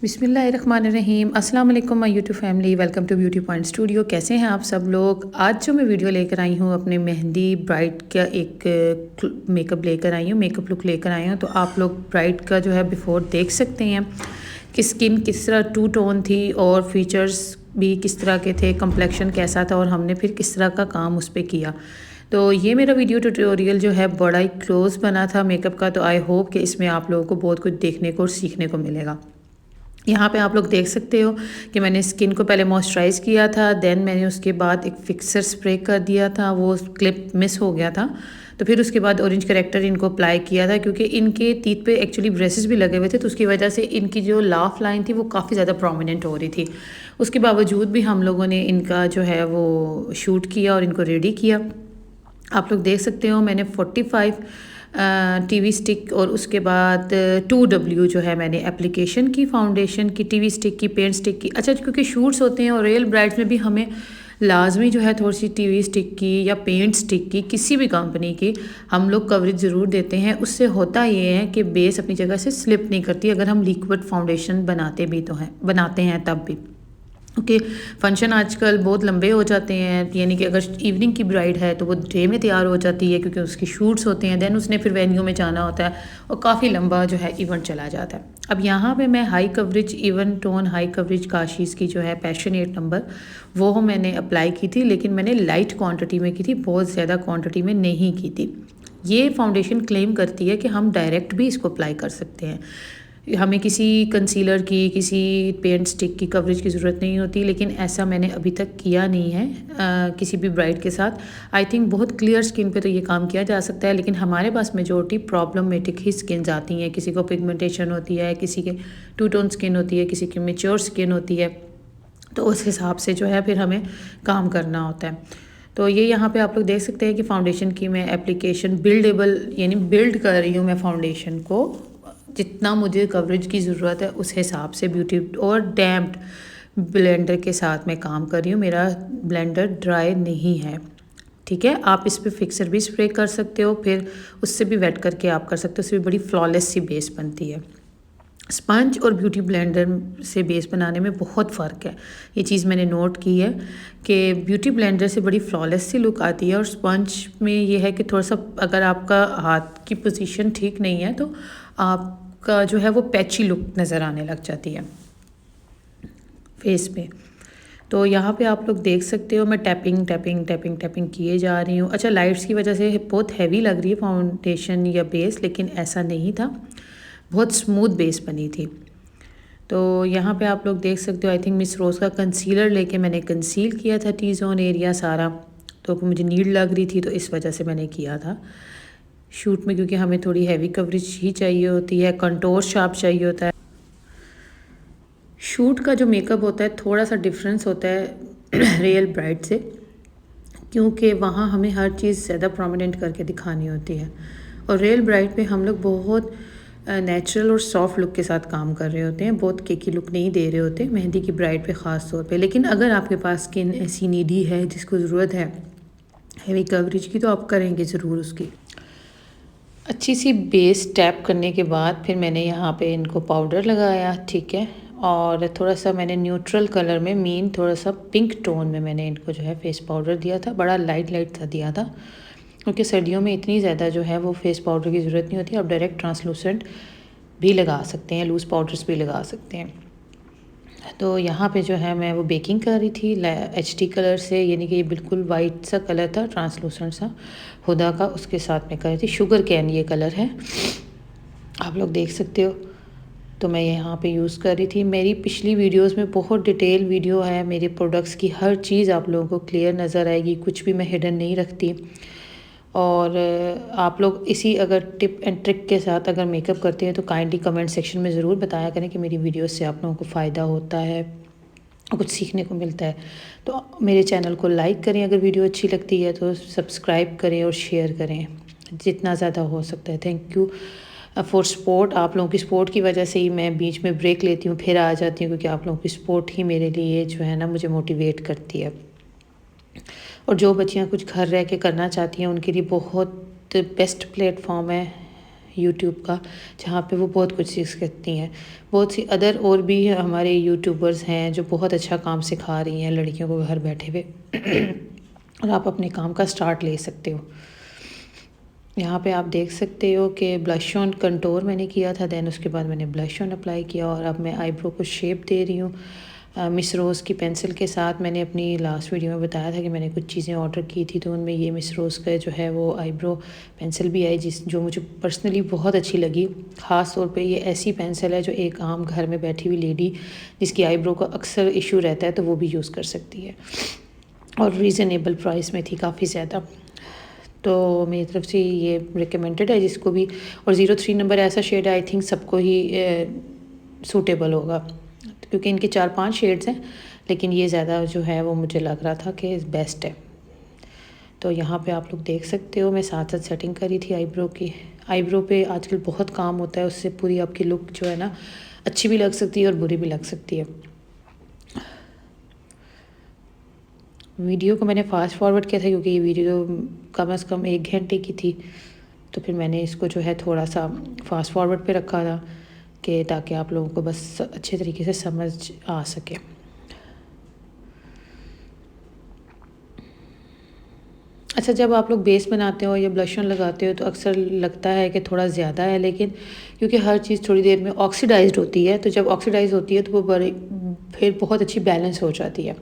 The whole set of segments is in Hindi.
बिस्मिल्लाहिर्रहमानिर्रहीम। अस्सलाम वालेकुम my YouTube family, welcome to Beauty Point Studio. कैसे हैं आप सब लोग। आज जो मैं वीडियो लेकर आई हूँ अपने मेहंदी ब्राइड का एक मेकअप लेकर आई हूँ, मेकअप लुक लेकर आई हूँ। तो आप लोग ब्राइड का जो है बिफोर देख सकते हैं कि स्किन किस तरह टू टोन थी और फीचर्स भी किस तरह के थे, कम्प्लेक्शन कैसा था और हमने फिर किस तरह का काम उस पर किया। तो ये मेरा वीडियो ट्यूटोरियल जो है बड़ा ही क्लोज बना था मेकअप का। तो आई होप कि इसमें आप लोगों को बहुत कुछ देखने को और सीखने को मिलेगा। यहाँ पे आप लोग देख सकते हो कि मैंने स्किन को पहले मॉइस्चराइज़ किया था, देन मैंने उसके बाद एक फिक्सर स्प्रे कर दिया था, वो क्लिप मिस हो गया था। तो फिर उसके बाद ऑरेंज करेक्टर इनको अप्लाई किया था, क्योंकि इनके टीथ पे एक्चुअली ब्रेसेस भी लगे हुए थे, तो उसकी वजह से इनकी जो लाफ लाइन थी वो काफ़ी ज़्यादा प्रोमिनेंट हो रही थी। उसके बावजूद भी हम लोगों ने इनका जो है वो शूट किया और इनको रेडी किया। आप लोग देख सकते हो मैंने 45 टीवी स्टिक और उसके बाद 2W जो है मैंने एप्लीकेशन की, फाउंडेशन की, टीवी स्टिक की, पेंट स्टिक की। अच्छा, क्योंकि शूट्स होते हैं और रियल ब्राइड्स में भी हमें लाजमी जो है थोड़ी सी टीवी स्टिक की या पेंट स्टिक की, किसी भी कंपनी की हम लोग कवरेज ज़रूर देते हैं। उससे होता ये है कि बेस अपनी जगह से स्लिप नहीं करती अगर हम लिक्विड फाउंडेशन बनाते हैं तब भी। ओके, फंक्शन आजकल बहुत लंबे हो जाते हैं, यानी कि अगर इवनिंग की ब्राइड है तो वो डे में तैयार हो जाती है, क्योंकि उसकी शूट्स होते हैं, देन उसने फिर वेन्यू में जाना होता है और काफ़ी लंबा जो है इवेंट चला जाता है। अब यहाँ पे मैं high coverage even tone high coverage Kashi's की जो है पैशनेट नंबर वो मैंने अप्लाई की थी, लेकिन मैंने लाइट क्वान्टिटी में की थी, बहुत ज़्यादा क्वान्टिटी में नहीं की थी। ये फाउंडेशन क्लेम करती है कि हम डायरेक्ट भी इसको अप्लाई कर सकते हैं, हमें किसी कंसीलर की, किसी पेंट स्टिक की कवरेज की ज़रूरत नहीं होती, लेकिन ऐसा मैंने अभी तक किया नहीं है किसी भी ब्राइड के साथ। आई थिंक बहुत क्लियर स्किन पे तो ये काम किया जा सकता है, लेकिन हमारे पास मेजॉरिटी प्रॉब्लमेटिक ही स्किन आती हैं। किसी को पिगमेंटेशन होती है, किसी के टू टोन स्किन होती है, किसी की मेच्योर स्किन होती है, तो उस हिसाब से जो है फिर हमें काम करना होता है। तो ये यहाँ पे आप लोग देख सकते हैं कि फाउंडेशन की मैं एप्लीकेशन बिल्डेबल यानी बिल्ड कर रही हूँ मैं फाउंडेशन को, जितना मुझे कवरेज की ज़रूरत है उस हिसाब से ब्यूटी और डैम्प्ड ब्लेंडर के साथ मैं काम कर रही हूँ। मेरा ब्लेंडर ड्राई नहीं है, ठीक है। आप इस पर फिक्सर भी स्प्रे कर सकते हो, फिर उससे भी वेट करके आप कर सकते हो, उससे भी बड़ी फ्लॉलेस सी बेस बनती है। स्पंज और ब्यूटी ब्लेंडर से बेस बनाने में बहुत फ़र्क है, ये चीज़ मैंने नोट की है कि ब्यूटी ब्लेंडर से बड़ी फ्लॉलेस सी लुक आती है और स्पंज में ये है कि थोड़ा सा अगर आपका हाथ की पोजीशन ठीक नहीं है तो आपका जो है वो पैची लुक नज़र आने लग जाती है फेस पे। तो यहाँ पे आप लोग देख सकते हो मैं टैपिंग टैपिंग टैपिंग टैपिंग किए जा रही हूँ। अच्छा, लाइट्स की वजह से बहुत हैवी लग रही है फाउंडेशन या बेस, लेकिन ऐसा नहीं था, बहुत स्मूथ बेस बनी थी। तो यहाँ पे आप लोग देख सकते हो आई थिंक मिस रोज़ का कंसीलर लेके मैंने कंसील किया था टी जोन एरिया सारा, तो मुझे नीड लग रही थी तो इस वजह से मैंने किया था शूट में, क्योंकि हमें थोड़ी हैवी कवरेज ही चाहिए होती है, कंटोर शार्प चाहिए होता है। शूट का जो मेकअप होता है थोड़ा सा डिफरेंस होता है रियल ब्राइड से, क्योंकि वहाँ हमें हर चीज़ ज़्यादा प्रोमिनेंट करके दिखानी होती है और रियल ब्राइड पे हम लोग बहुत नेचुरल और सॉफ्ट लुक के साथ काम कर रहे होते हैं, बहुत केकी लुक नहीं दे रहे होते मेहंदी की ब्राइड पे ख़ास तौर पे। लेकिन अगर आपके पास स्किन ऐसी नीडी है जिसको ज़रूरत है हैवी कवरेज की, तो आप करेंगे ज़रूर उसकी। अच्छी सी बेस टैप करने के बाद फिर मैंने यहाँ पे इनको पाउडर लगाया, ठीक है, और थोड़ा सा मैंने न्यूट्रल कलर में मीन थोड़ा सा पिंक टोन में मैंने इनको जो है फेस पाउडर दिया था, बड़ा लाइट लाइट सा दिया था, क्योंकि सर्दियों में इतनी ज़्यादा जो है वो फेस पाउडर की ज़रूरत नहीं होती। आप डायरेक्ट ट्रांसलूसेंट भी लगा सकते हैं, लूज़ पाउडर्स भी लगा सकते हैं। तो यहाँ पे जो है मैं वो बेकिंग कर रही थी HD कलर से, यानी कि ये बिल्कुल वाइट सा कलर था, ट्रांसलूसेंट सा हुदा का, उसके साथ में कर रही थी। शुगर कैन ये कलर है, आप लोग देख सकते हो। तो मैं यहाँ पे यूज़ कर रही थी। मेरी पिछली वीडियोस में बहुत डिटेल वीडियो है, मेरे प्रोडक्ट्स की हर चीज़ आप लोगों को क्लियर नज़र आएगी, कुछ भी मैं हिडन नहीं रखती। और आप लोग इसी अगर टिप एंड ट्रिक के साथ अगर मेकअप करते हैं तो काइंडली कमेंट सेक्शन में ज़रूर बताया करें कि मेरी वीडियो से आप लोगों को फ़ायदा होता है, कुछ सीखने को मिलता है। तो मेरे चैनल को लाइक करें, अगर वीडियो अच्छी लगती है तो सब्सक्राइब करें और शेयर करें जितना ज़्यादा हो सकता है। Thank you for support. आप लोगों की सपोर्ट की वजह से ही मैं बीच में ब्रेक लेती हूँ, फिर आ जाती हूँ, क्योंकि आप लोगों की सपोर्ट ही मेरे लिए जो है ना मुझे मोटिवेट करती है। और जो बच्चियाँ कुछ घर रह के करना चाहती हैं उनके लिए बहुत बेस्ट प्लेटफॉर्म है यूट्यूब का, जहाँ पे वो बहुत कुछ सीख सकती हैं। बहुत सी अदर और भी हमारे यूट्यूबर्स हैं जो बहुत अच्छा काम सिखा रही हैं लड़कियों को घर बैठे हुए और आप अपने काम का स्टार्ट ले सकते हो। यहाँ पे आप देख सकते हो कि ब्लश ऑन कंटूर मैंने किया था, दैन उसके बाद मैंने ब्लश ऑन अप्लाई किया और अब मैं आईब्रो को शेप दे रही हूँ मिस रोज़ की पेंसिल के साथ। मैंने अपनी लास्ट वीडियो में बताया था कि मैंने कुछ चीज़ें ऑर्डर की थी, तो उनमें ये मिस रोज़ का जो है वो आईब्रो पेंसिल भी आई, जो मुझे पर्सनली बहुत अच्छी लगी। ख़ास तौर पे ये ऐसी पेंसिल है जो एक आम घर में बैठी हुई लेडी जिसकी आईब्रो का अक्सर इशू रहता है तो वो भी यूज़ कर सकती है, और रीज़नेबल प्राइस में थी काफ़ी ज़्यादा। तो मेरी तरफ से ये रिकमेंडेड है जिसको भी। और 03 नंबर ऐसा शेड है, आई थिंक सबको ही सूटेबल होगा, क्योंकि इनके 4-5 शेड्स हैं, लेकिन ये ज़्यादा जो है वो मुझे लग रहा था कि बेस्ट है। तो यहाँ पे आप लोग देख सकते हो मैं साथ साथ सेटिंग करी थी आईब्रो की। आईब्रो पे आजकल बहुत काम होता है, उससे पूरी आपकी लुक जो है ना अच्छी भी लग सकती है और बुरी भी लग सकती है। वीडियो को मैंने फास्ट फॉरवर्ड किया था क्योंकि ये वीडियो कम से कम 1 घंटे की थी, तो फिर मैंने इसको जो है थोड़ा सा फास्ट फॉरवर्ड पे रखा था कि ताकि आप लोगों को बस अच्छे तरीके से समझ आ सके। अच्छा, जब आप लोग बेस बनाते हो या ब्लश ऑन लगाते हो तो अक्सर लगता है कि थोड़ा ज़्यादा है, लेकिन क्योंकि हर चीज़ थोड़ी देर में ऑक्सीडाइज्ड होती है, तो जब ऑक्सीडाइज होती है तो वो बड़ी फिर बहुत अच्छी बैलेंस हो जाती है।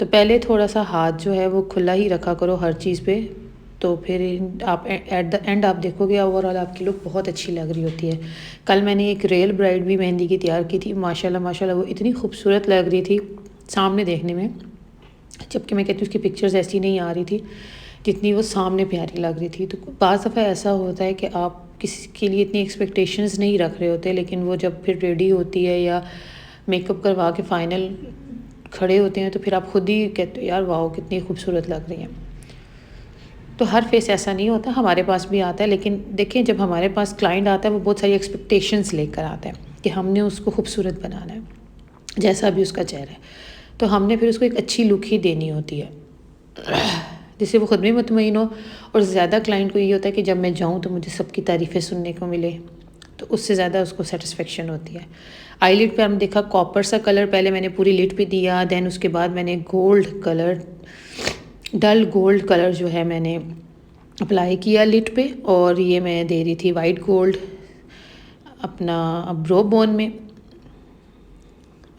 तो पहले थोड़ा सा हाथ जो है वो खुला ही रखा करो हर चीज़ पे, तो फिर आप एट द एंड आप देखोगे ओवरऑल आपकी लुक बहुत अच्छी लग रही होती है। कल मैंने एक रियल ब्राइड भी मेहंदी की तैयार की थी, माशाल्लाह माशाल्लाह वो इतनी खूबसूरत लग रही थी सामने देखने में, जबकि मैं कहती हूँ उसकी पिक्चर्स ऐसी नहीं आ रही थी जितनी वो सामने प्यारी लग रही थी। तो बाज़ दफ़ा ऐसा होता है कि आप किसी के लिए इतनी एक्सपेक्टेशंस नहीं रख रहे होते, लेकिन वो जब फिर रेडी होती है या मेकअप करवा के फ़ाइनल खड़े होते हैं तो फिर आप खुद ही कहते हो यार वाओ कितनी खूबसूरत लग रही हैं। तो हर फेस ऐसा नहीं होता, हमारे पास भी आता है, लेकिन देखें जब हमारे पास क्लाइंट आता है वो बहुत सारी एक्सपेक्टेशंस लेकर आता है कि हमने उसको खूबसूरत बनाना है जैसा भी उसका चेहरा है, तो हमने फिर उसको एक अच्छी लुक ही देनी होती है जिससे वो खुद भी मुतमईन हो। और ज़्यादा क्लाइंट को ये होता है कि जब मैं जाऊँ तो मुझे सबकी तारीफ़ें सुनने को मिले, तो उससे ज़्यादा उसको सेटिस्फेक्शन होती है। आईलिड पे हमने देखा कॉपर सा कलर पहले मैंने पूरी लिड पे दिया, दैन उसके बाद मैंने gold colour, dull gold colour जो है मैंने अप्लाई किया लिड पे, और ये मैं दे रही थी वाइट गोल्ड अपना ब्रो बोन में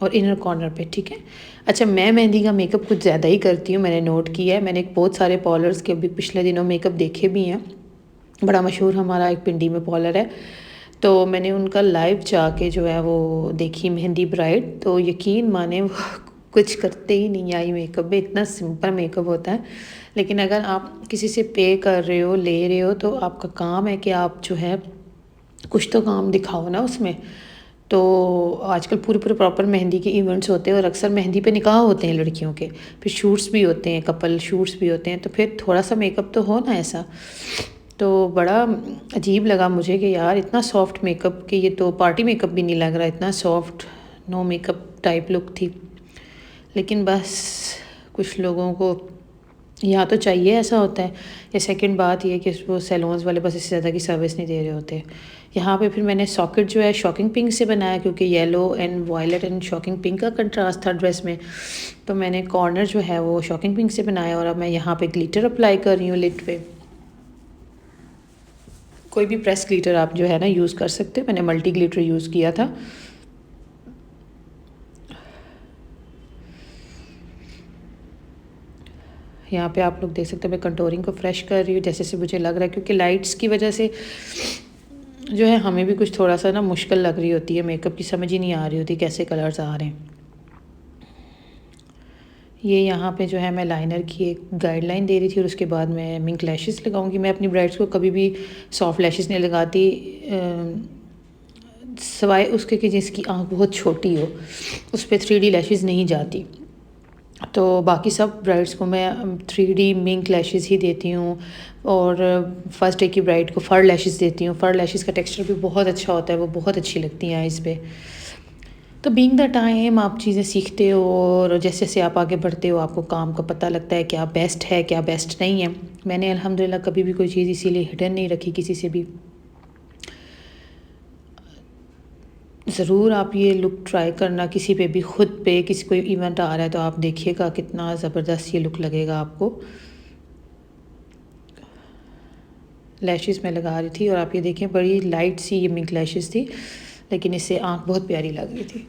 और इनर कॉर्नर पे, ठीक है। अच्छा, मैं मेहंदी का मेकअप कुछ ज़्यादा ही करती हूँ, मैंने नोट किया है। मैंने बहुत सारे पॉलर्स के अभी पिछले दिनों मेकअप देखे भी हैं, बड़ा मशहूर हमारा एक पिंडी में पॉलर है, तो मैंने उनका लाइव जाके जो है वो देखी मेहंदी ब्राइड, तो यकीन माने वो कुछ करते ही नहीं आई मेकअप में, इतना सिंपल मेकअप होता है। लेकिन अगर आप किसी से पे कर रहे हो, ले रहे हो, तो आपका काम है कि आप जो है कुछ तो काम दिखाओ ना उसमें। तो आजकल पूरे पूरे प्रॉपर मेहंदी के इवेंट्स होते हैं और अक्सर मेहंदी पे निकाह होते हैं लड़कियों के, फिर शूट्स भी होते हैं, कपल शूट्स भी होते हैं, तो फिर थोड़ा सा मेकअप तो हो ना ऐसा। तो बड़ा अजीब लगा मुझे कि यार इतना सॉफ्ट मेकअप, कि ये तो पार्टी मेकअप भी नहीं लग रहा, इतना soft no makeup type look थी। लेकिन बस कुछ लोगों को या तो चाहिए, ऐसा होता है, या सेकंड बात ये कि वो सैलून्स वाले बस इससे ज़्यादा की सर्विस नहीं दे रहे होते। यहाँ पे फिर मैंने सॉकेट जो है शॉकिंग पिंक से बनाया, क्योंकि yellow and violet and shocking pink का कंट्रास्ट था ड्रेस में, तो मैंने कॉर्नर जो है वो शॉकिंग पिंक से बनाया। और अब मैं यहाँ पे ग्लिटर अप्लाई कर रही हूँ लिड पे। कोई भी प्रेस ग्लिटर आप जो है ना यूज़ कर सकते हो, मैंने मल्टी ग्लिटर यूज़ किया था। यहाँ पे आप लोग देख सकते हो मैं कंटूरिंग को फ्रेश कर रही हूँ जैसे से मुझे लग रहा है, क्योंकि लाइट्स की वजह से जो है हमें भी कुछ थोड़ा सा ना मुश्किल लग रही होती है, मेकअप की समझ ही नहीं आ रही होती कैसे कलर्स आ रहे हैं। ये यहाँ पे जो है मैं लाइनर की एक गाइडलाइन दे रही थी और उसके बाद मैं मिंक लैशेस लगाऊंगी। मैं अपनी ब्राइड्स को कभी भी सॉफ्ट लैशेस नहीं लगाती, सिवाय उसके कि जिसकी आँख बहुत छोटी हो, उस पर 3D लैशेस नहीं जाती। तो बाकी सब ब्राइड्स को मैं 3D मिंक लैशेस ही देती हूँ, और फर्स्ट डे की ब्राइड को फर लैशेस देती हूँ। फर लैशेस का टेक्सचर भी बहुत अच्छा होता है, वो बहुत अच्छी लगती हैं आइज़ पे। तो बीइंग द टाइम आप चीज़ें सीखते हो, और जैसे जैसे आप आगे बढ़ते हो आपको काम का पता लगता है क्या बेस्ट है क्या बेस्ट नहीं है। मैंने अल्हम्दुलिल्लाह कभी भी कोई चीज़ इसीलिए हिडन नहीं रखी किसी से भी, ज़रूर आप ये लुक ट्राई करना किसी पे भी, ख़ुद पे किसी कोई इवेंट आ रहा है तो आप देखिएगा कितना ज़बरदस्त ये लुक लगेगा आपको। लैशेस मैं लगा रही थी और आप ये देखें बड़ी लाइट सी ये मिंक लैशेस थी, लेकिन इससे आँख बहुत प्यारी लग रही थी।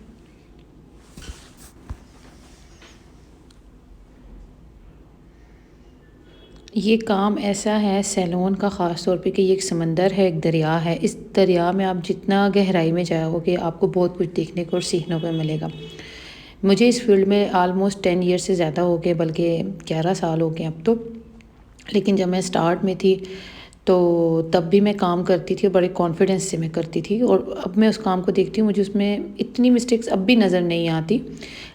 ये काम ऐसा है सैलून का ख़ास तौर पे कि ये एक समंदर है, एक दरिया है। इस दरिया में आप जितना गहराई में जाओगे आपको बहुत कुछ देखने को और सीखने को मिलेगा। मुझे इस फील्ड में आलमोस्ट 10 ईयर से ज़्यादा हो गए, बल्कि 11 साल हो गए अब तो। लेकिन जब मैं स्टार्ट में थी तो तब भी मैं काम करती थी और बड़े कॉन्फिडेंस से मैं करती थी, और अब मैं उस काम को देखती हूँ मुझे उसमें इतनी मिस्टेक्स अब भी नज़र नहीं आती,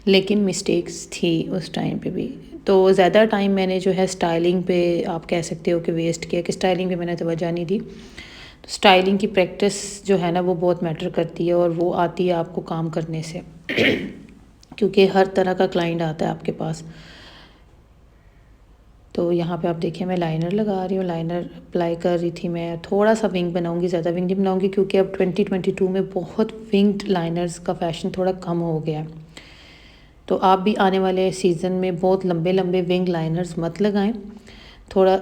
लेकिन मिस्टेक्स थी उस टाइम पे भी। तो ज़्यादा टाइम मैंने जो है स्टाइलिंग पे आप कह सकते हो कि वेस्ट किया, कि स्टाइलिंग पे मैंने तवज्जो नहीं दी। तो स्टाइलिंग की प्रैक्टिस जो है ना वो बहुत मैटर करती है, और वो आती है आपको काम करने से क्योंकि हर तरह का क्लाइंट आता है आपके पास। तो यहाँ पे आप देखिए मैं लाइनर लगा रही हूँ, लाइनर अप्लाई कर रही थी मैं। थोड़ा सा विंग बनाऊँगी, ज़्यादा विंग नहीं बनाऊँगी क्योंकि अब 2022 में बहुत विंग्ड लाइनर्स का फ़ैशन थोड़ा कम हो गया है। तो आप भी आने वाले सीज़न में बहुत लंबे लंबे विंग लाइनर्स मत लगाएं। थोड़ा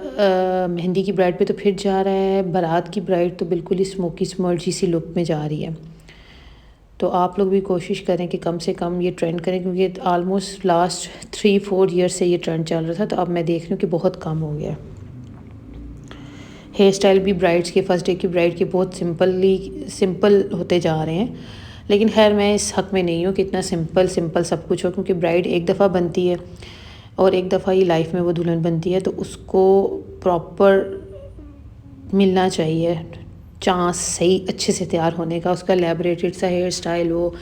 मेहंदी की ब्राइड पे तो फिर जा रहा है, बारात की ब्राइड तो बिल्कुल ही स्मोकी स्मर्जी सी लुक में जा रही है। तो आप लोग भी कोशिश करें कि कम से कम ये ट्रेंड करें, क्योंकि आलमोस्ट लास्ट 3-4 ईयर से ये ट्रेंड चल रहा था, तो अब मैं देख रही हूँ कि बहुत कम हो गया है। हेयर स्टाइल भी ब्राइड्स के फर्स्ट डे की ब्राइड के बहुत सिंपल होते जा रहे हैं, लेकिन खैर मैं इस हक़ में नहीं हूँ कि इतना सिंपल सब कुछ हो, क्योंकि ब्राइड एक दफ़ा बनती है और एक दफ़ा ही लाइफ में वो दुल्हन बनती है, तो उसको प्रॉपर मिलना चाहिए चांस सही अच्छे से तैयार होने का, उसका एलैबोरेटेड सा हेयर स्टाइल हो,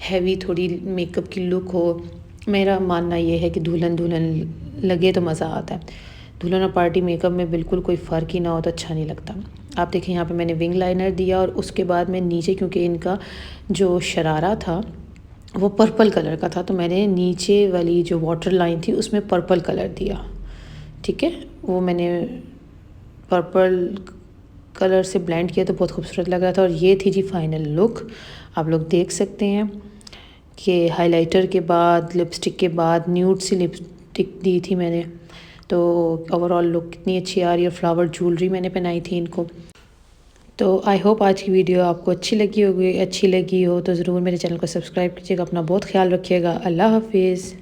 हैवी थोड़ी मेकअप की लुक हो। मेरा मानना ये है कि दुल्हन दुल्हन लगे तो मज़ा आता है। दुल्हन और पार्टी मेकअप में बिल्कुल कोई फ़र्क ही ना हो तो अच्छा नहीं लगता। आप देखें यहाँ पे मैंने विंग लाइनर दिया, और उसके बाद मैं नीचे, क्योंकि इनका जो शरारा था वो पर्पल कलर का था, तो मैंने नीचे वाली जो वाटर लाइन थी उसमें पर्पल कलर दिया। ठीक है, वो मैंने पर्पल कलर से ब्लेंड किया तो बहुत खूबसूरत लग रहा था। और ये थी जी फाइनल लुक। आप लोग देख सकते हैं कि हाइलाइटर के बाद, लिपस्टिक के बाद न्यूड सी लिपस्टिक दी थी मैंने, तो ओवरऑल लुक कितनी अच्छी आ रही है। फ्लावर ज्वेलरी मैंने पहनाई थी इनको। तो आई होप आज की वीडियो आपको अच्छी लगी हो तो ज़रूर मेरे चैनल को सब्सक्राइब कीजिएगा। अपना बहुत ख्याल रखिएगा। अल्लाह हाफिज़।